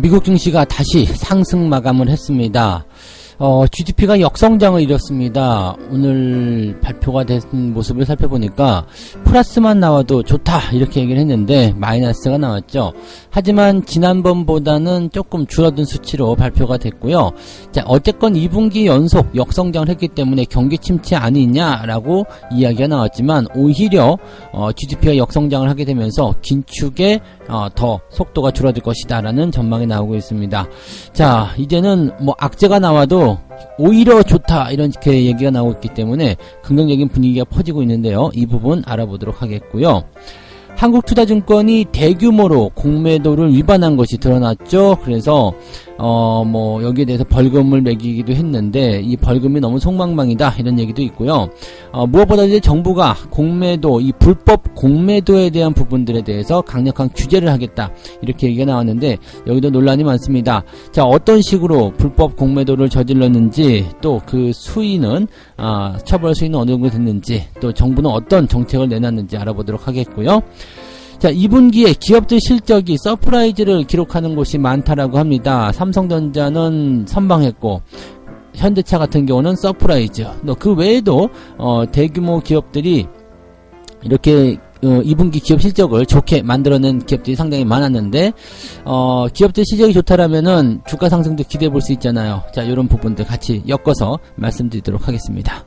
미국 증시가 다시 상승 마감을 했습니다. GDP가 역성장을 이뤘습니다. 오늘 발표가 된 모습을 살펴보니까 플러스만 나와도 좋다 이렇게 얘기를 했는데 마이너스가 나왔죠. 하지만 지난번보다는 조금 줄어든 수치로 발표가 됐고요. 자, 어쨌건 2분기 연속 역성장을 했기 때문에 경기 침체 아니냐라고 이야기가 나왔지만 오히려 GDP가 역성장을 하게 되면서 긴축에 더 속도가 줄어들 것이다 라는 전망이 나오고 있습니다. 자, 이제는 뭐 악재가 나와도 오히려 좋다 이렇게 얘기가 나오고 있기 때문에 긍정적인 분위기가 퍼지고 있는데요. 이 부분 알아보도록 하겠고요. 한국투자증권이 대규모로 공매도를 위반한 것이 드러났죠. 그래서 뭐 여기에 대해서 벌금을 매기기도 했는데 이 벌금이 너무 속망망이다 이런 얘기도 있고요. 무엇보다 이제 정부가 공매도, 이 불법 공매도에 대한 부분들에 대해서 강력한 규제를 하겠다 이렇게 얘기가 나왔는데 여기도 논란이 많습니다. 자, 어떤 식으로 불법 공매도를 저질렀는지, 또 그 수위는 처벌 수위는 어느 정도 됐는지, 또 정부는 어떤 정책을 내놨는지 알아보도록 하겠고요. 자, 2분기에 기업들 실적이 서프라이즈를 기록하는 곳이 많다라고 합니다. 삼성전자는 선방했고 현대차 같은 경우는 서프라이즈, 또 그 외에도 대규모 기업들이 이렇게 2분기 기업 실적을 좋게 만들어낸 기업들이 상당히 많았는데 기업들 실적이 좋다라면은 주가 상승도 기대해 볼 수 있잖아요. 자, 이런 부분들 같이 엮어서 말씀드리도록 하겠습니다.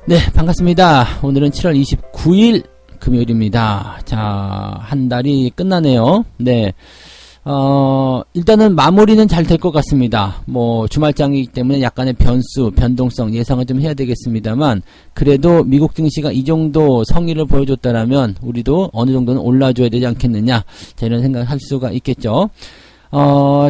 네, 반갑습니다. 오늘은 7월 29일 금요일입니다. 자, 한 달이 끝나네요. 네. 일단은 마무리는 잘 될 것 같습니다. 뭐 주말장이기 때문에 약간의 변동성 예상을 좀 해야 되겠습니다만, 그래도 미국 증시가 이 정도 성의를 보여줬다라면 우리도 어느 정도는 올라줘야 되지 않겠느냐, 자, 이런 생각을 할 수가 있겠죠.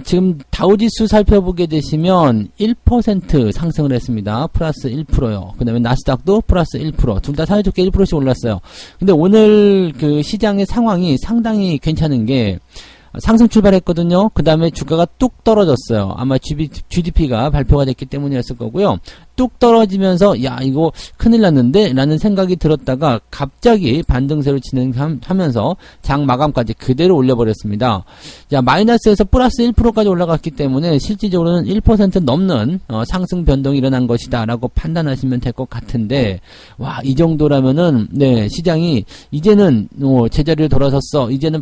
지금 다우지수 살펴보게 되시면 1% 상승을 했습니다. 플러스 1%요. 그 다음에 나스닥도 플러스 1%. 둘 다 사이좋게 1%씩 올랐어요. 근데 오늘 그 시장의 상황이 상당히 괜찮은 게, 상승 출발했거든요. 그 다음에 주가가 뚝 떨어졌어요. 아마 GDP가 발표가 됐기 때문이었을 거고요. 뚝 떨어지면서 야, 이거 큰일 났는데 라는 생각이 들었다가 갑자기 반등세로 진행하면서 장 마감까지 그대로 올려버렸습니다. 자, 마이너스에서 플러스 1%까지 올라갔기 때문에 실질적으로는 1% 넘는 상승 변동이 일어난 것이다 라고 판단하시면 될 것 같은데, 와, 이 정도라면은 네, 시장이 이제는 제자리를 돌아섰어, 이제는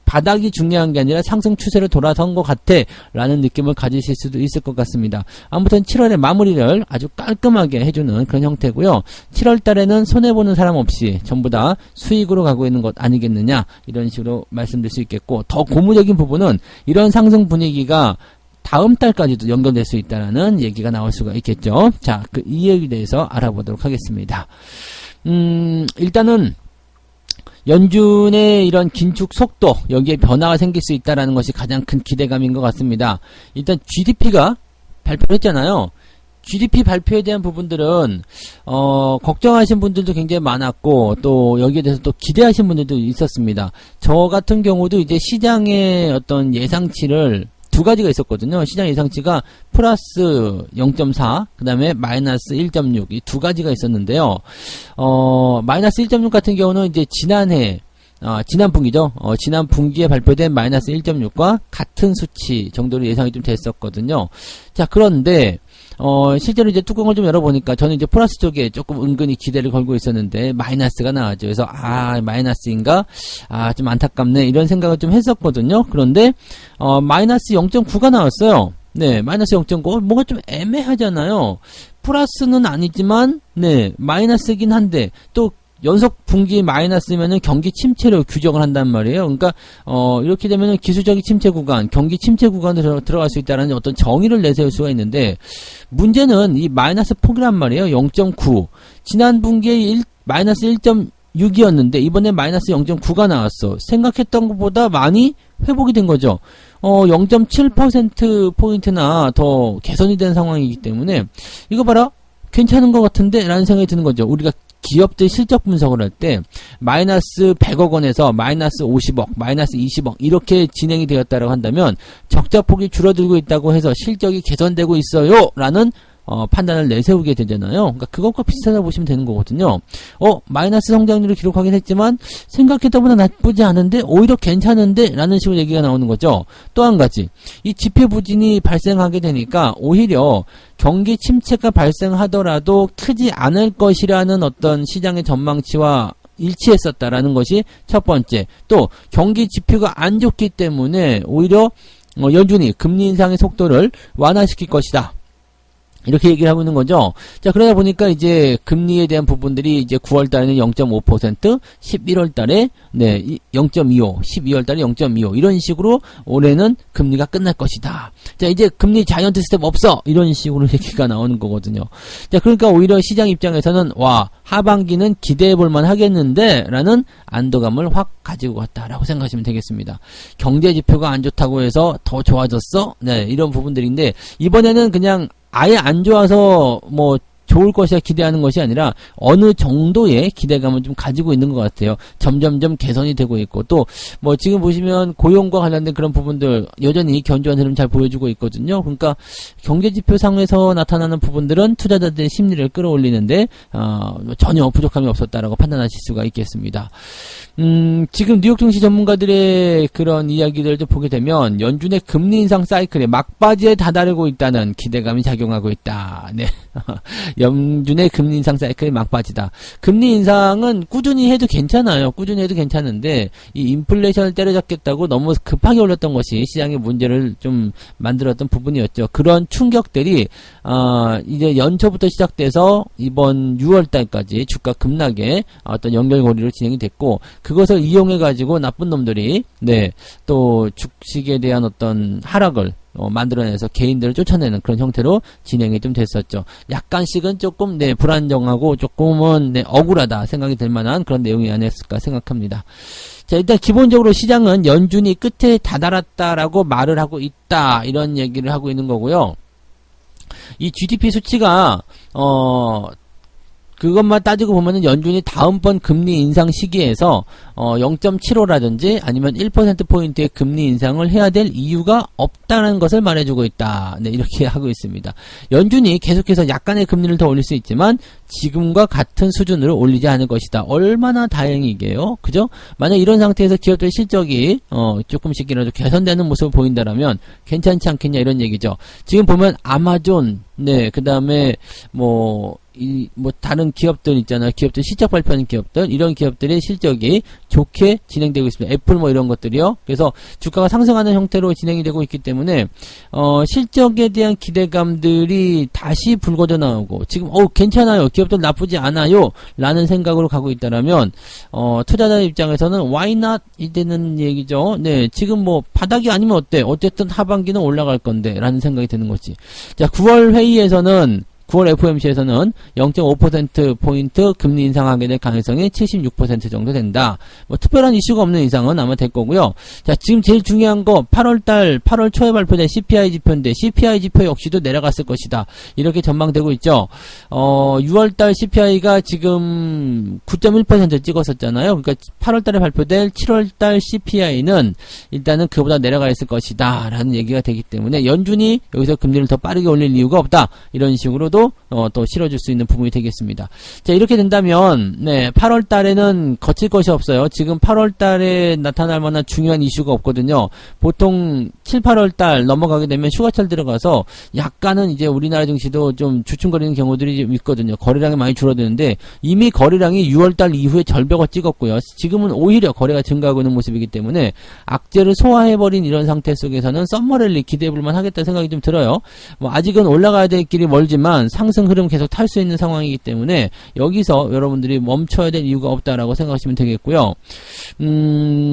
바닥이 중요한 게 아니라 상승 추세를 돌아선 것 같아 라는 느낌을 가지실 수도 있을 것 같습니다. 아무튼 7월의 마무리를 아주 깔끔하게 해주는 그런 형태고요. 7월 달에는 손해보는 사람 없이 전부 다 수익으로 가고 있는 것 아니겠느냐, 이런 식으로 말씀드릴 수 있겠고, 더 고무적인 부분은 이런 상승 분위기가 다음 달까지도 연결될 수 있다는 얘기가 나올 수가 있겠죠. 자, 이 얘기에 대해서 알아보도록 하겠습니다. 일단은 연준의 이런 긴축 속도, 여기에 변화가 생길 수 있다는 것이 가장 큰 기대감인 것 같습니다. 일단 GDP가 발표를 했잖아요. GDP 발표에 대한 부분들은 걱정하신 분들도 굉장히 많았고, 또 여기에 대해서 또 기대하신 분들도 있었습니다. 저 같은 경우도 이제 시장의 어떤 예상치를 두 가지가 있었거든요. 시장 예상치가 플러스 0.4, 그 다음에 마이너스 1.6, 이 두 가지가 있었는데요. 마이너스 1.6 같은 경우는 이제 지난 분기죠. 지난 분기에 발표된 마이너스 1.6과 같은 수치 정도로 예상이 좀 됐었거든요. 자, 그런데 실제로 이제 뚜껑을 좀 열어보니까 저는 이제 플러스 쪽에 조금 은근히 기대를 걸고 있었는데 마이너스가 나왔죠. 그래서 마이너스인가? 좀 안타깝네, 이런 생각을 좀 했었거든요. 그런데 마이너스 0.9가 나왔어요. 네, 마이너스 0.9, 뭐가 좀 애매하잖아요. 플러스는 아니지만 네, 마이너스긴 한데, 또 연속 분기 마이너스면은 경기 침체로 규정을 한단 말이에요. 그러니까 이렇게 되면은 기술적인 침체 구간, 경기 침체 구간으로 들어갈 수 있다는 어떤 정의를 내세울 수가 있는데, 문제는 이 마이너스 폭이란 말이에요. 0.9. 지난 분기에 마이너스 1.6이었는데 이번에 마이너스 0.9가 나왔어. 생각했던 것보다 많이 회복이 된 거죠. 0.7%포인트나 더 개선이 된 상황이기 때문에 이거 봐라 괜찮은 것 같은데 라는 생각이 드는 거죠. 우리가 기업들 실적 분석을 할 때 마이너스 100억 원에서 마이너스 50억, 마이너스 20억 이렇게 진행이 되었다고 한다면 적자폭이 줄어들고 있다고 해서 실적이 개선되고 있어요 라는 판단을 내세우게 되잖아요. 그러니까 그것과 비슷하다 보시면 되는 거거든요. 마이너스 성장률을 기록하긴 했지만 생각했던 보다 나쁘지 않은데 오히려 괜찮은데 라는 식으로 얘기가 나오는 거죠. 또 한 가지 이 지표 부진이 발생하게 되니까 오히려 경기 침체가 발생하더라도 크지 않을 것이라는 어떤 시장의 전망치와 일치했었다라는 것이 첫 번째. 또 경기 지표가 안 좋기 때문에 오히려 연준이 금리 인상의 속도를 완화시킬 것이다. 이렇게 얘기를 하고 있는 거죠. 자, 그러다 보니까 이제 금리에 대한 부분들이 이제 9월 달에는 0.5%, 11월 달에 0.25, 12월 달에 0.25 이런 식으로 올해는 금리가 끝날 것이다. 자, 이제 금리 자이언트 스텝 없어. 이런 식으로 얘기가 나오는 거거든요. 자, 그러니까 오히려 시장 입장에서는 하반기는 기대해 볼 만 하겠는데 라는 안도감을 확 가지고 갔다라고 생각하시면 되겠습니다. 경제 지표가 안 좋다고 해서 더 좋아졌어? 네, 이런 부분들인데 이번에는 그냥 아예 안 좋아서 좋을 것이야 기대하는 것이 아니라 어느 정도의 기대감을 좀 가지고 있는 것 같아요. 점점점 개선이 되고 있고 또 지금 보시면 고용과 관련된 그런 부분들 여전히 견조한 흐름 잘 보여주고 있거든요. 그러니까 경제지표상에서 나타나는 부분들은 투자자들의 심리를 끌어올리는데 전혀 부족함이 없었다라고 판단하실 수가 있겠습니다. 지금 뉴욕 증시 전문가들의 그런 이야기들을 좀 보게 되면 연준의 금리 인상 사이클에 막바지에 다다르고 있다는 기대감이 작용하고 있다. 네. 연준의 금리 인상 사이클이 막바지다. 금리 인상은 꾸준히 해도 괜찮아요. 꾸준히 해도 괜찮은데 이 인플레이션을 때려잡겠다고 너무 급하게 올렸던 것이 시장의 문제를 좀 만들었던 부분이었죠. 그런 충격들이 이제 연초부터 시작돼서 이번 6월 달까지 주가 급락의 어떤 연결고리로 진행이 됐고 그것을 이용해 가지고 나쁜 놈들이 또 주식에 대한 어떤 하락을 만들어내서 개인들을 쫓아내는 그런 형태로 진행이 좀 됐었죠. 약간씩은 조금 불안정하고 조금은 억울하다 생각이 될 만한 그런 내용이 아니었을까 생각합니다. 자, 일단 기본적으로 시장은 연준이 끝에 다다랐다라고 말을 하고 있다 이런 얘기를 하고 있는 거고요. 이 GDP 수치가 그것만 따지고 보면은 연준이 다음번 금리 인상 시기에서 0.75라든지 아니면 1%포인트의 금리 인상을 해야 될 이유가 없다는 것을 말해주고 있다. 네, 이렇게 하고 있습니다. 연준이 계속해서 약간의 금리를 더 올릴 수 있지만 지금과 같은 수준으로 올리지 않을 것이다. 얼마나 다행이게요. 그죠? 만약 이런 상태에서 기업들의 실적이 조금씩이라도 개선되는 모습을 보인다라면 괜찮지 않겠냐 이런 얘기죠. 지금 보면 아마존, 그 다음에 다른 기업들 있잖아요. 기업들 실적 발표하는 기업들, 이런 기업들의 실적이 좋게 진행되고 있습니다. 애플 이런 것들이요. 그래서 주가가 상승하는 형태로 진행이 되고 있기 때문에, 실적에 대한 기대감들이 다시 불거져 나오고, 지금, 괜찮아요. 기업들 나쁘지 않아요. 라는 생각으로 가고 있다라면, 투자자 입장에서는 why not? 이되는 얘기죠. 네. 지금 바닥이 아니면 어때? 어쨌든 하반기는 올라갈 건데. 라는 생각이 드는 거지. 자, 9월 회의에서는 9월 FOMC에서는 0.5%포인트 금리 인상하게 될 가능성이 76% 정도 된다. 특별한 이슈가 없는 이상은 아마 될 거고요. 자, 지금 제일 중요한 거 8월 초에 발표된 CPI 지표인데 CPI 지표 역시도 내려갔을 것이다. 이렇게 전망되고 있죠. 6월달 CPI가 지금 9.1% 찍었었잖아요. 그러니까 8월달에 발표될 7월달 CPI는 일단은 그보다 내려가 있을 것이다. 라는 얘기가 되기 때문에 연준이 여기서 금리를 더 빠르게 올릴 이유가 없다. 이런 식으로 또 실어줄 수 있는 부분이 되겠습니다. 자, 이렇게 된다면 8월 달에는 거칠 것이 없어요. 지금 8월 달에 나타날 만한 중요한 이슈가 없거든요. 보통 7, 8월 달 넘어가게 되면 휴가철 들어가서 약간은 이제 우리나라 증시도 좀 주춤거리는 경우들이 좀 있거든요. 거래량이 많이 줄어드는데 이미 거래량이 6월 달 이후에 절벽을 찍었고요. 지금은 오히려 거래가 증가하고 있는 모습이기 때문에 악재를 소화해버린 이런 상태 속에서는 썸머랠리 기대해볼 만하겠다 생각이 좀 들어요. 아직은 올라가야 될 길이 멀지만 있지만 상승 흐름 계속 탈 수 있는 상황이기 때문에 여기서 여러분들이 멈춰야 될 이유가 없다라고 생각하시면 되겠고요.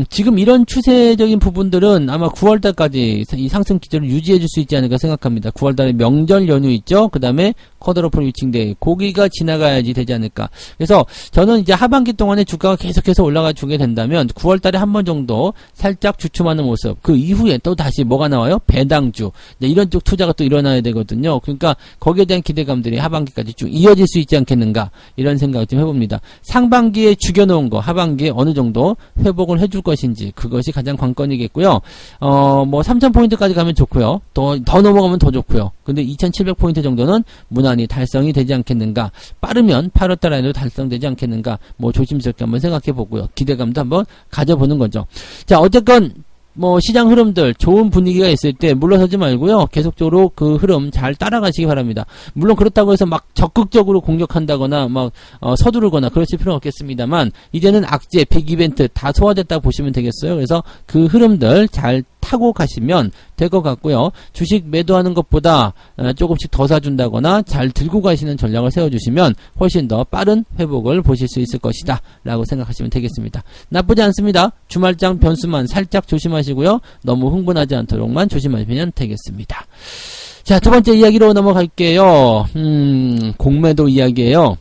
지금 이런 추세적인 부분들은 아마 9월달까지 이 상승 기조를 유지해 줄 수 있지 않을까 생각합니다. 9월달에 명절 연휴 있죠? 그 다음에 쿼드러플 위칭데이, 고기가 지나가야지 되지 않을까. 그래서 저는 이제 하반기 동안에 주가가 계속해서 올라가 주게 된다면 9월달에 한 번 정도 살짝 주춤하는 모습, 그 이후에 또 다시 뭐가 나와요? 배당주, 이런 쪽 투자가 또 일어나야 되거든요. 그러니까 거기에 대한 기대감들이 하반기까지 쭉 이어질 수 있지 않겠는가, 이런 생각을 좀 해봅니다. 상반기에 죽여놓은 거 하반기에 어느 정도 회복을 해줄 것인지, 그것이 가장 관건이겠고요. 뭐 3000포인트까지 가면 좋고요. 더 넘어가면 더 좋고요. 근데 2700포인트 정도는 무난히 달성이 되지 않겠는가, 빠르면 8월달 안에도 달성되지 않겠는가, 뭐 조심스럽게 한번 생각해 보고요. 기대감도 한번 가져보는 거죠. 자, 어쨌건 뭐 시장 흐름들 좋은 분위기가 있을 때 물러서지 말고요, 계속적으로 그 흐름 잘 따라가시기 바랍니다. 물론 그렇다고 해서 막 적극적으로 공격한다거나 막 서두르거나 그러실 필요는 없겠습니다만, 이제는 악재, 빅이벤트 다 소화됐다고 보시면 되겠어요. 그래서 그 흐름들 잘 타고 가시면 될 것 같고요. 주식 매도하는 것보다 조금씩 더 사준다거나 잘 들고 가시는 전략을 세워주시면 훨씬 더 빠른 회복을 보실 수 있을 것이다 라고 생각하시면 되겠습니다. 나쁘지 않습니다. 주말장 변수만 살짝 조심하시고요. 너무 흥분하지 않도록만 조심하시면 되겠습니다. 자, 두 번째 이야기로 넘어갈게요. 공매도 이야기예요.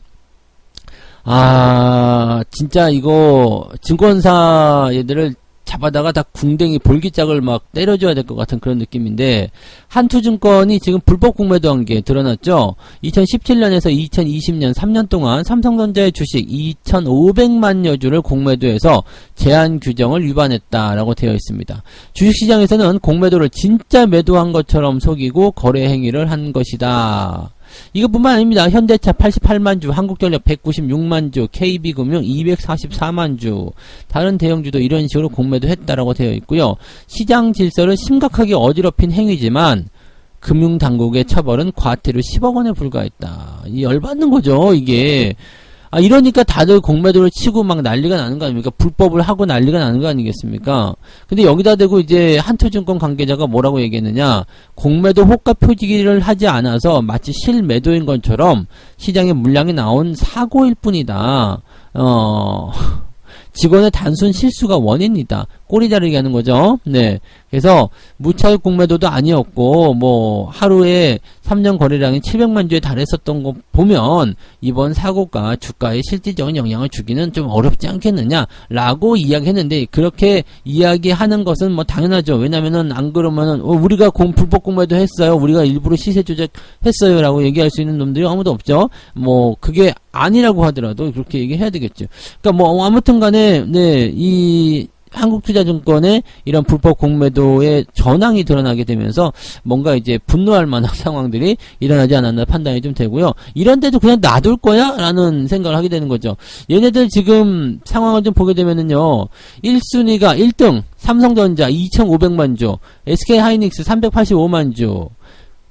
진짜 이거 증권사 얘들을 잡아다가 다 궁뎅이 볼기짝을 막 때려줘야 될 것 같은 그런 느낌인데, 한투증권이 지금 불법 공매도한 게 드러났죠. 2017년에서 2020년 3년 동안 삼성전자의 주식 2,500만여 주를 공매도해서 제한 규정을 위반했다라고 되어 있습니다. 주식시장에서는 공매도를 진짜 매도한 것처럼 속이고 거래 행위를 한 것이다. 이것뿐만 아닙니다. 현대차 88만 주, 한국전력 196만 주, KB금융 244만 주, 다른 대형주도 이런 식으로 공매도 했다라고 되어 있고요. 시장 질서를 심각하게 어지럽힌 행위지만 금융당국의 처벌은 과태료 10억 원에 불과했다. 이 열받는 거죠, 이게. 이러니까 다들 공매도를 치고 막 난리가 나는 거 아닙니까? 불법을 하고 난리가 나는 거 아니겠습니까? 근데 여기다 대고 이제 한투증권 관계자가 뭐라고 얘기했느냐? 공매도 호가 표기를 하지 않아서 마치 실매도인 것처럼 시장에 물량이 나온 사고일 뿐이다. 직원의 단순 실수가 원인이다. 꼬리 자르게 하는 거죠. 네. 그래서 무차익 공매도도 아니었고, 뭐 하루에 3년 거래량이 700만 주에 달했었던 거 보면 이번 사고가 주가에 실질적인 영향을 주기는 좀 어렵지 않겠느냐라고 이야기했는데, 그렇게 이야기하는 것은 뭐 당연하죠. 왜냐면은 안 그러면은 우리가 불법 공매도 했어요, 우리가 일부러 시세 조작했어요라고 얘기할 수 있는 놈들이 아무도 없죠. 뭐 그게 아니라고 하더라도 그렇게 얘기해야 되겠죠. 그러니까 뭐 아무튼간에 이 한국투자증권의 이런 불법 공매도의 전황이 드러나게 되면서 뭔가 이제 분노할 만한 상황들이 일어나지 않았나 판단이 좀 되고요. 이런데도 그냥 놔둘 거야? 라는 생각을 하게 되는 거죠. 얘네들 지금 상황을 좀 보게 되면은요, 1순위가 1등 삼성전자 2,500만 주, SK하이닉스 385만 주,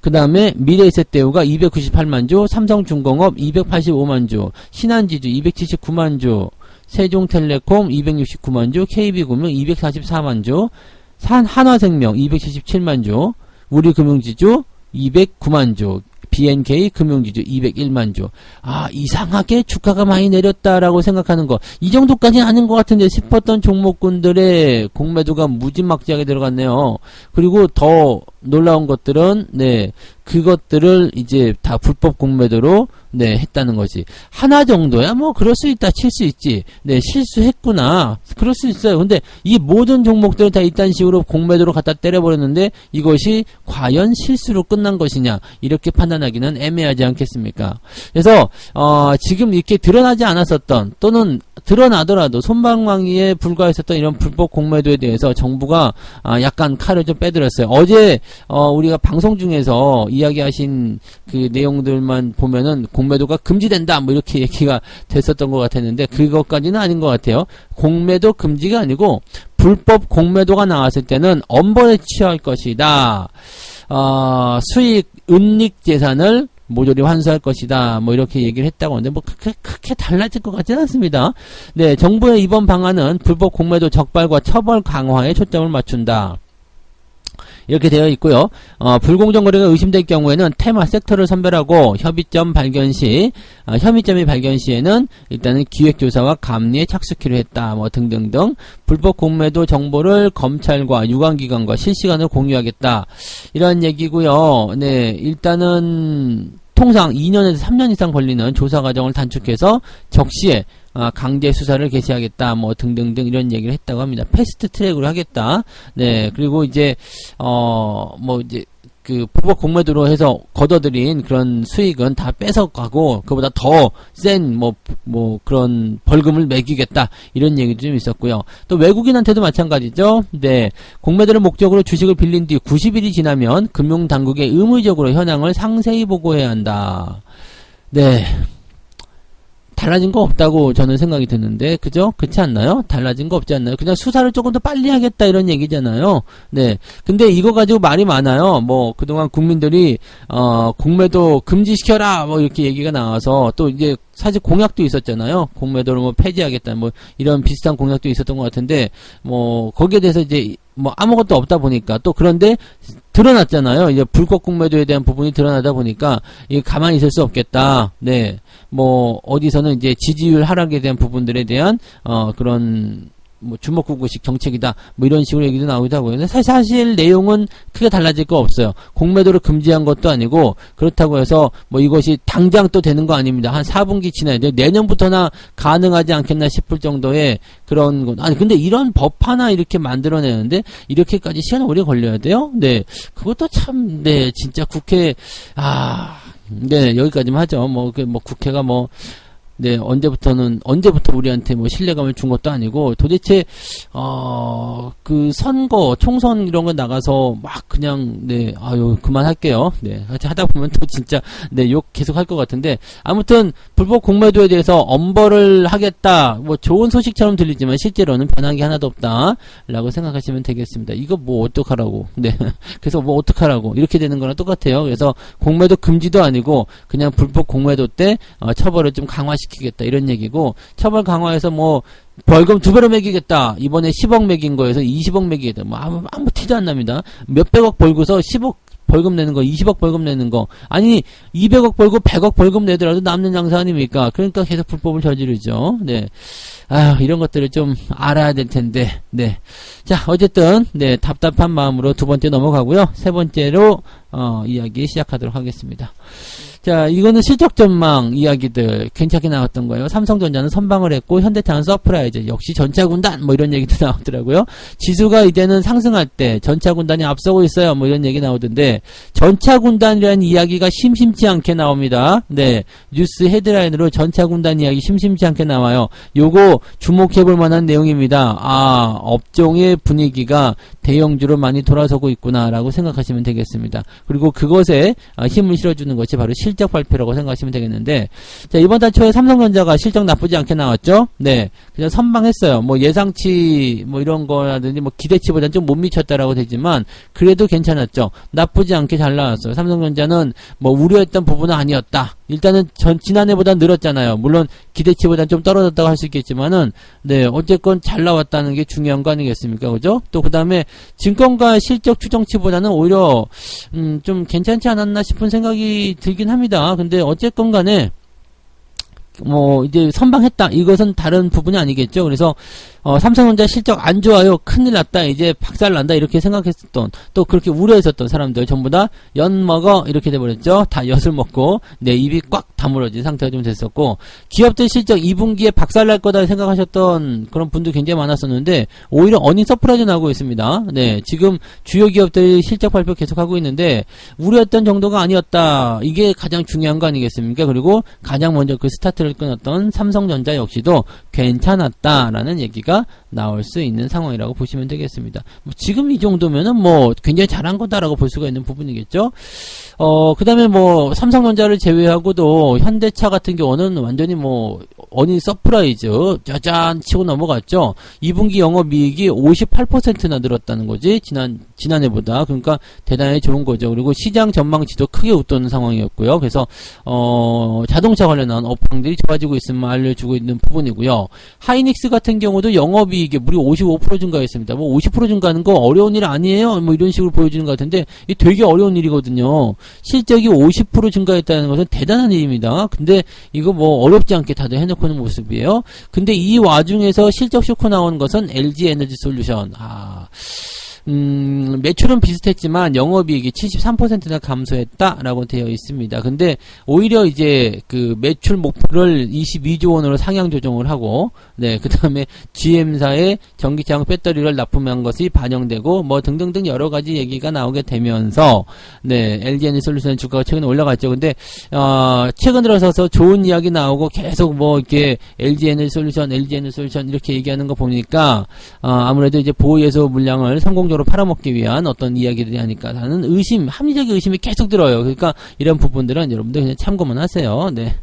그 다음에 미래에셋대우가 298만 주, 삼성중공업 285만 주, 신한지주 279만 주, 세종텔레콤 269만 주, KB금융 244만 주, 한화생명 277만 주, 우리금융지주 209만 주, BNK 금융지주 201만 주. 이상하게 주가가 많이 내렸다라고 생각하는 거, 이 정도까지는 아닌 것 같은데 싶었던 종목군들의 공매도가 무지막지하게 들어갔네요. 그리고 더 놀라운 것들은, 그것들을 이제 다 불법 공매도로 했다는 거지. 하나 정도야 뭐 그럴 수 있다, 칠 수 있지. 실수했구나, 그럴 수 있어요. 근데 이 모든 종목들을 다 이딴 식으로 공매도로 갖다 때려버렸는데 이것이 과연 실수로 끝난 것이냐, 이렇게 판단하기는 애매하지 않겠습니까? 그래서 지금 이렇게 드러나지 않았었던, 또는 드러나더라도 솜방망이에 불과했었던 이런 불법 공매도에 대해서 정부가 약간 칼을 좀 빼들었어요. 어제 우리가 방송 중에서 이야기하신 그 내용들만 보면은 공매도가 금지된다 뭐 이렇게 얘기가 됐었던 것 같았는데, 그것까지는 아닌 것 같아요. 공매도 금지가 아니고 불법 공매도가 나왔을 때는 엄벌에 취할 것이다. 수익, 은닉 재산을 모조리 환수할 것이다, 뭐 이렇게 얘기를 했다고 하는데 뭐 크게 달라질 것 같지는 않습니다. 정부의 이번 방안은 불법 공매도 적발과 처벌 강화에 초점을 맞춘다. 이렇게 되어 있고요. 불공정 거래가 의심될 경우에는 테마 섹터를 선별하고 협의점이 발견 시에는 일단은 기획조사와 감리에 착수키로 했다. 뭐 등등등. 불법 공매도 정보를 검찰과 유관기관과 실시간으로 공유하겠다. 이런 얘기고요. 네, 일단은 통상 2년에서 3년 이상 걸리는 조사 과정을 단축해서 적시에 강제 수사를 개시하겠다, 뭐 등등등 이런 얘기를 했다고 합니다. 패스트 트랙으로 하겠다. 네, 그리고 이제 뭐 이제 그 불법 공매도로 해서 걷어들인 그런 수익은 다 뺏어가고 그보다 더 센 뭐 그런 벌금을 매기겠다 이런 얘기도 좀 있었고요. 또 외국인한테도 마찬가지죠. 네, 공매도를 목적으로 주식을 빌린 뒤 90일이 지나면 금융당국에 의무적으로 현황을 상세히 보고해야 한다. 네. 달라진 거 없다고 저는 생각이 드는데, 그죠? 그렇지 않나요? 달라진 거 없지 않나요? 그냥 수사를 조금 더 빨리 하겠다 이런 얘기잖아요. 네. 근데 이거 가지고 말이 많아요. 뭐 그동안 국민들이 공매도 금지시켜라 뭐 이렇게 얘기가 나와서 또 이제 사실 공약도 있었잖아요. 공매도를 뭐 폐지하겠다 뭐 이런 비슷한 공약도 있었던 것 같은데 뭐 거기에 대해서 이제 뭐 아무것도 없다 보니까 또 그런데 드러났잖아요. 이제 불법 공매도에 대한 부분이 드러나다 보니까 이게 가만히 있을 수 없겠다. 네. 뭐 어디서는 이제 지지율 하락에 대한 부분들에 대한 그런 뭐 주먹구구식 정책이다 뭐 이런 식으로 얘기도 나오기도 하고요. 근데 사실 내용은 크게 달라질 거 없어요. 공매도를 금지한 것도 아니고 그렇다고 해서 뭐 이것이 당장 또 되는 거 아닙니다. 한 4분기 지나야 돼요. 내년부터나 가능하지 않겠나 싶을 정도의 그런 것. 아니 근데 이런 법 하나 이렇게 만들어내는데 이렇게까지 시간 오래 걸려야 돼요? 네, 그것도 참 네 진짜 국회 네 여기까지만 하죠. 뭐 국회가 네, 언제부터 우리한테 뭐 신뢰감을 준 것도 아니고, 도대체, 그 선거, 총선 이런 거 나가서 막 그냥, 네, 그만할게요. 네, 하다 보면 또 진짜, 네, 욕 계속 할 것 같은데, 아무튼, 불법 공매도에 대해서 엄벌을 하겠다, 뭐 좋은 소식처럼 들리지만 실제로는 변한 게 하나도 없다, 라고 생각하시면 되겠습니다. 이거 뭐 어떡하라고, 네. 그래서 뭐 어떡하라고, 이렇게 되는 거랑 똑같아요. 그래서 공매도 금지도 아니고, 그냥 불법 공매도 때, 처벌을 좀 강화시키겠다 이런 얘기고, 처벌 강화해서 뭐 벌금 2배로 매기겠다. 이번에 10억 매긴 거에서 20억 매기겠다. 뭐 아무 티도 안 납니다. 몇백억 벌고서 10억 벌금 내는 거, 20억 벌금 내는 거. 아니 200억 벌고 100억 벌금 내더라도 남는 장사 아닙니까? 그러니까 계속 불법을 저지르죠. 네. 이런 것들을 좀 알아야 될 텐데. 네. 자, 어쨌든 네, 답답한 마음으로 두 번째 넘어가고요. 세 번째로 이야기 시작하도록 하겠습니다. 자, 이거는 실적 전망 이야기들 괜찮게 나왔던 거예요. 삼성전자는 선방을 했고, 현대차는 서프라이즈, 역시 전차군단, 뭐 이런 얘기도 나오더라고요. 지수가 이제는 상승할 때 전차군단이 앞서고 있어요. 뭐 이런 얘기 나오던데, 전차군단이라는 이야기가 심심치 않게 나옵니다. 네. 뉴스 헤드라인으로 전차군단 이야기 심심치 않게 나와요. 요거 주목해볼 만한 내용입니다. 업종의 분위기가 대형주로 많이 돌아서고 있구나라고 생각하시면 되겠습니다. 그리고 그것에 힘을 실어주는 것이 바로 실적 발표라고 생각하시면 되겠는데, 자, 이번 달 초에 삼성전자가 실적 나쁘지 않게 나왔죠? 네. 그냥 선방했어요. 뭐 예상치, 뭐 이런 거라든지, 뭐 기대치보다는 좀 못 미쳤다라고 되지만, 그래도 괜찮았죠. 나쁘지 않게 잘 나왔어요. 삼성전자는 뭐 우려했던 부분은 아니었다. 일단은 지난해보다 늘었잖아요. 물론 기대치보다는 좀 떨어졌다고 할 수 있겠지만은, 네, 어쨌건 잘 나왔다는 게 중요한 거 아니겠습니까? 그죠? 또 그 다음에 증권가 실적 추정치보다는 오히려, 좀 괜찮지 않았나 싶은 생각이 들긴 합니다. 근데 어쨌건 간에, 뭐 이제 선방했다, 이것은 다른 부분이 아니겠죠. 그래서 삼성전자 실적 안 좋아요, 큰일 났다, 이제 박살난다 이렇게 생각했었던, 또 그렇게 우려했었던 사람들 전부 다 엿 먹어 이렇게 돼버렸죠. 다 엿을 먹고 내 입이 꽉 다물어진 상태가 좀 됐었고, 기업들 실적 2분기에 박살날 거다 생각하셨던 그런 분들 굉장히 많았었는데 오히려 어닝 서프라이즈 나오고 있습니다. 네, 지금 주요 기업들이 실적 발표 계속하고 있는데 우려했던 정도가 아니었다, 이게 가장 중요한 거 아니겠습니까? 그리고 가장 먼저 그 스타트를 끊었던 삼성전자 역시도 괜찮았다라는 얘기가 나올 수 있는 상황이라고 보시면 되겠습니다. 뭐 지금 이 정도면은 뭐 굉장히 잘한 거다라고 볼 수가 있는 부분이겠죠. 그 다음에 뭐 삼성전자를 제외하고도 현대차 같은 경우는 완전히 뭐 어닝 서프라이즈 짜잔 치고 넘어갔죠. 2분기 영업이익이 58%나 늘었다는 거지. 지난해보다. 그러니까 대단히 좋은 거죠. 그리고 시장 전망치도 크게 웃도는 상황이었고요. 그래서 자동차 관련한 업황들이 좋아지고 있음을 알려주고 있는 부분이고요. 하이닉스 같은 경우도 영업이익이 무려 55% 증가했습니다. 뭐 50% 증가하는 거 어려운 일 아니에요? 뭐 이런 식으로 보여주는 것 같은데 이게 되게 어려운 일이거든요. 실적이 50% 증가했다는 것은 대단한 일입니다. 근데 이거 뭐 어렵지 않게 다들 해놓고 있는 모습이에요. 근데 이 와중에서 실적 쇼크 나온 것은 LG 에너지 솔루션. 매출은 비슷했지만 영업이익이 73%나 감소했다라고 되어 있습니다. 근데 오히려 이제 그 매출 목표를 22조 원으로 상향 조정을 하고, 네, 그 다음에 GM사의 전기차용 배터리를 납품한 것이 반영되고, 뭐 등등등 여러 가지 얘기가 나오게 되면서, 네, LG 에너지 솔루션 주가가 최근에 올라갔죠. 근데, 최근 들어서서 좋은 이야기 나오고 계속 뭐 이렇게 LG 에너지 솔루션 이렇게 얘기하는 거 보니까, 아무래도 이제 보호예소 물량을 성공적으로 팔아먹기 위한 어떤 이야기들이 하니까 나는 합리적인 의심이 계속 들어요. 그러니까 이런 부분들은 여러분들 그냥 참고만 하세요. 네.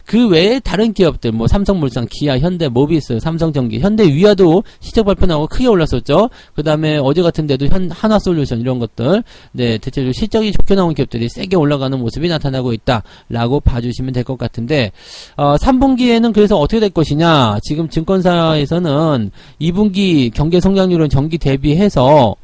그 외에 다른 기업들, 뭐 삼성물산, 기아, 현대, 모비스, 삼성전기, 현대위아도 실적 발표 나오고 크게 올랐었죠. 그 다음에 어제 같은 데도 한화솔루션 이런 것들, 네, 대체적으로 실적이 좋게 나온 기업들이 세게 올라가는 모습이 나타나고 있다라고 봐주시면 될 것 같은데, 3분기에는 그래서 어떻게 될 것이냐? 지금 증권사에서는 2분기 경제 성장률은 전기 대비해서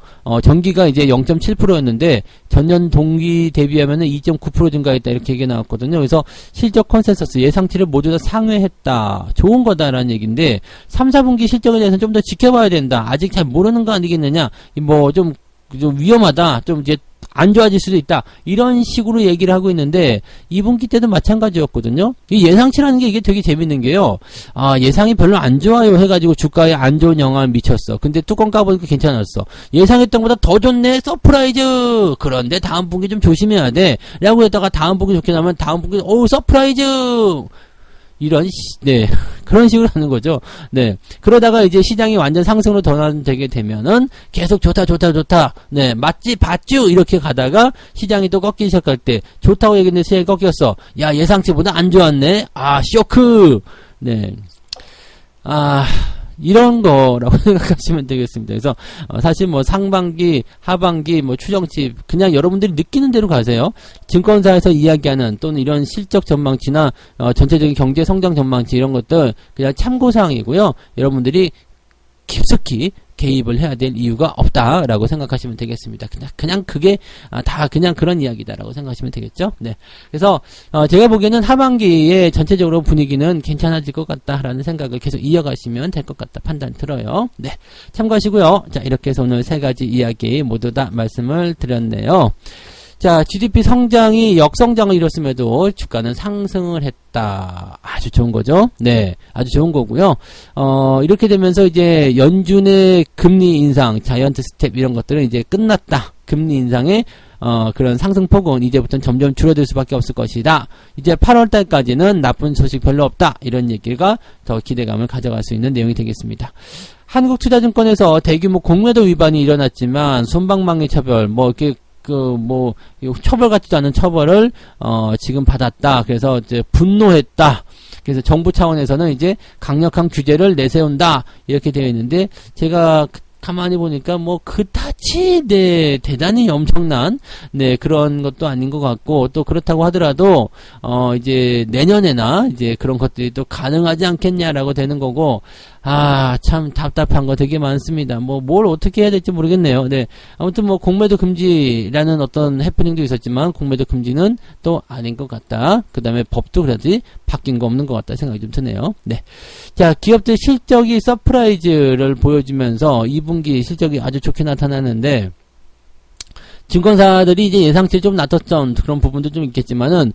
전기가 이제 0.7%였는데 전년 동기 대비하면은 2.9% 증가했다 이렇게 얘기가 나왔거든요. 그래서 실적 컨센서스 예상치를 모두 다 상회했다. 좋은 거다라는 얘기인데 3, 4분기 실적에 대해서는 좀 더 지켜봐야 된다. 아직 잘 모르는 거 아니겠느냐. 뭐 좀 위험하다. 좀 이제 안 좋아질 수도 있다. 이런 식으로 얘기를 하고 있는데 2분기 때도 마찬가지였거든요. 이 예상치라는 게 이게 되게 재밌는 게요. 예상이 별로 안 좋아요 해가지고 주가에 안 좋은 영향을 미쳤어. 근데 뚜껑 까보니까 괜찮았어. 예상했던 것보다 더 좋네. 서프라이즈. 그런데 다음 분기 좀 조심해야 돼. 라고 했다가 다음 분기 좋게 나면 다음 분기 서프라이즈. 네. 그런 식으로 하는 거죠. 네. 그러다가 이제 시장이 완전 상승으로 전환되게 되면은 계속 좋다. 네. 맞지, 봤쥬? 이렇게 가다가 시장이 또 꺾이기 시작할 때 좋다고 얘기했는데 시장이 꺾였어. 야, 예상치보다 안 좋았네? 쇼크! 네. 이런 거라고 생각하시면 되겠습니다. 그래서 사실 뭐 상반기, 하반기, 뭐 추정치 그냥 여러분들이 느끼는 대로 가세요. 증권사에서 이야기하는 또는 이런 실적 전망치나 전체적인 경제 성장 전망치 이런 것들 그냥 참고사항이고요. 여러분들이 깊숙이 개입을 해야 될 이유가 없다라고 생각하시면 되겠습니다. 그냥 그게 다 그냥 그런 이야기다라고 생각하시면 되겠죠. 네. 그래서 제가 보기에는 하반기에 전체적으로 분위기는 괜찮아질 것 같다라는 생각을 계속 이어가시면 될 것 같다 판단 들어요. 네. 참고하시고요. 자, 이렇게 해서 오늘 세 가지 이야기 모두 다 말씀을 드렸네요. 자, GDP 성장이 역성장을 이뤘음에도 주가는 상승을 했다. 아주 좋은 거죠? 네. 아주 좋은 거고요. 이렇게 되면서 이제 연준의 금리 인상, 자이언트 스텝 이런 것들은 이제 끝났다. 금리 인상의 그런 상승폭은 이제부터는 점점 줄어들 수밖에 없을 것이다. 이제 8월 달까지는 나쁜 소식 별로 없다. 이런 얘기가 더 기대감을 가져갈 수 있는 내용이 되겠습니다. 한국투자증권에서 대규모 공매도 위반이 일어났지만 손방망이 처벌, 이렇게 처벌 같지도 않은 처벌을, 지금 받았다. 그래서 이제 분노했다. 그래서 정부 차원에서는 이제 강력한 규제를 내세운다. 이렇게 되어 있는데, 제가 가만히 보니까 그다지 대단히 엄청난 그런 것도 아닌 것 같고, 또 그렇다고 하더라도 이제 내년에나 이제 그런 것들이 또 가능하지 않겠냐라고 되는 거고, 참 답답한 거 되게 많습니다. 뭘 어떻게 해야 될지 모르겠네요. 네. 아무튼 공매도 금지라는 어떤 해프닝도 있었지만 공매도 금지는 또 아닌 것 같다. 그 다음에 법도 그다지 바뀐 거 없는 것 같다 생각이 좀 드네요. 네. 자, 기업들 실적이 서프라이즈를 보여주면서 2분기 실적이 아주 좋게 나타나는데, 증권사들이 이제 예상치를 좀 낮췄던 그런 부분도 좀 있겠지만은,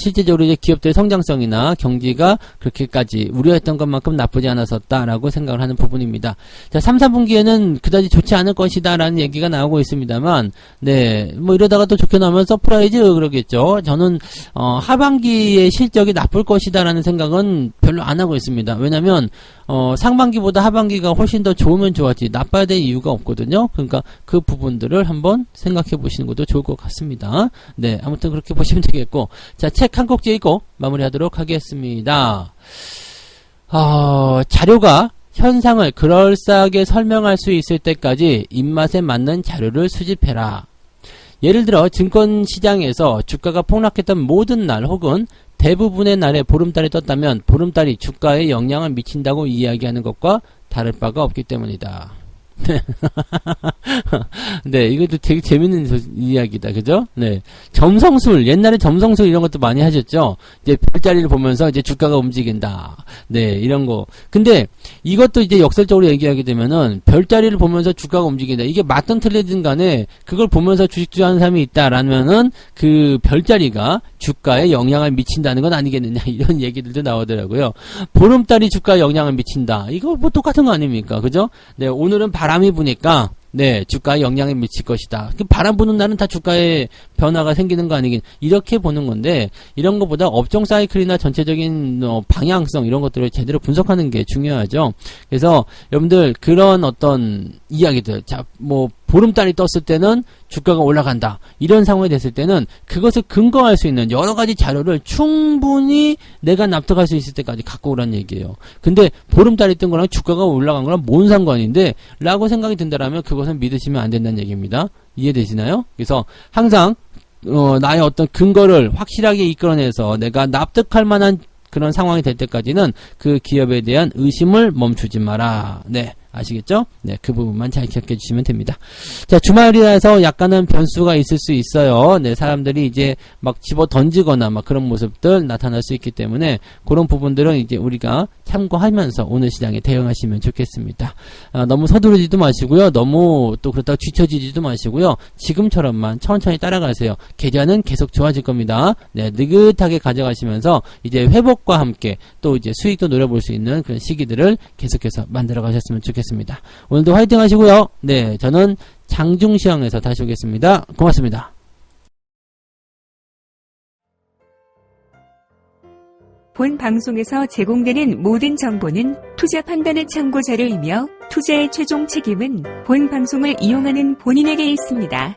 실제적으로 이제 기업들의 성장성이나 경기가 그렇게까지 우려했던 것만큼 나쁘지 않았었다라고 생각을 하는 부분입니다. 자, 3, 4분기에는 그다지 좋지 않을 것이다라는 얘기가 나오고 있습니다만, 네, 이러다가 또 좋게 나오면 서프라이즈 그러겠죠. 저는, 하반기의 실적이 나쁠 것이다라는 생각은 별로 안 하고 있습니다. 왜냐면, 상반기보다 하반기가 훨씬 더 좋으면 좋았지, 나빠야 될 이유가 없거든요. 그러니까 그 부분들을 한번 생각해 보시는 것도 좋을 것 같습니다. 네, 아무튼 그렇게 보시면 되겠고, 자, 책 한 곡 읽고 마무리하도록 하겠습니다. 자료가 현상을 그럴싸하게 설명할 수 있을 때까지 입맛에 맞는 자료를 수집해라. 예를 들어 증권시장에서 주가가 폭락했던 모든 날 혹은 대부분의 날에 보름달이 떴다면 보름달이 주가에 영향을 미친다고 이야기하는 것과 다를 바가 없기 때문이다. 네, 이것도 되게 재밌는 이야기다. 그죠? 네. 점성술, 옛날에 점성술 이런 것도 많이 하셨죠? 이제 별자리를 보면서 이제 주가가 움직인다. 네, 이런 거. 근데 이것도 이제 역설적으로 얘기하게 되면은 별자리를 보면서 주가가 움직인다. 이게 맞든 틀리든 간에 그걸 보면서 주식 투자하는 사람이 있다라면은 그 별자리가 주가에 영향을 미친다는 건 아니겠느냐. 이런 얘기들도 나오더라고요. 보름달이 주가에 영향을 미친다. 이거 뭐 똑같은 거 아닙니까? 그죠? 네, 오늘은 바람이 부니까 네, 주가에 영향이 미칠 것이다. 그 바람 부는 날은 다 주가에 변화가 생기는 거 아니긴, 이렇게 보는 건데, 이런 것보다 업종 사이클이나 전체적인 방향성 이런 것들을 제대로 분석하는 게 중요하죠. 그래서 여러분들 그런 어떤 이야기들, 자, 뭐 보름달이 떴을 때는 주가가 올라간다, 이런 상황이 됐을 때는 그것을 근거할 수 있는 여러 가지 자료를 충분히 내가 납득할 수 있을 때까지 갖고 오라는 얘기예요. 근데 보름달이 뜬 거랑 주가가 올라간 거랑 뭔 상관인데 라고 생각이 든다라면 그것은 믿으시면 안 된다는 얘기입니다. 이해되시나요? 그래서 항상 나의 어떤 근거를 확실하게 이끌어내서 내가 납득할 만한 그런 상황이 될 때까지는 그 기업에 대한 의심을 멈추지 마라. 네, 아시겠죠? 네, 그 부분만 잘 기억해 주시면 됩니다. 자, 주말이라서 약간은 변수가 있을 수 있어요. 네, 사람들이 이제 막 집어 던지거나 막 그런 모습들 나타날 수 있기 때문에 그런 부분들은 이제 우리가 참고하면서 오늘 시장에 대응하시면 좋겠습니다. 너무 서두르지도 마시고요. 너무 또 그렇다고 뒤처지지도 마시고요. 지금처럼만 천천히 따라가세요. 계좌는 계속 좋아질 겁니다. 네, 느긋하게 가져가시면서 이제 회복과 함께 또 이제 수익도 노려볼 수 있는 그런 시기들을 계속해서 만들어 가셨으면 좋겠습니다. 오늘도 화이팅 하시고요. 네, 저는 장중시황에서 다시 오겠습니다. 고맙습니다. 본 방송에서 제공되는 모든 정보는 투자 판단의 참고 자료이며 투자의 최종 책임은 본 방송을 이용하는 본인에게 있습니다.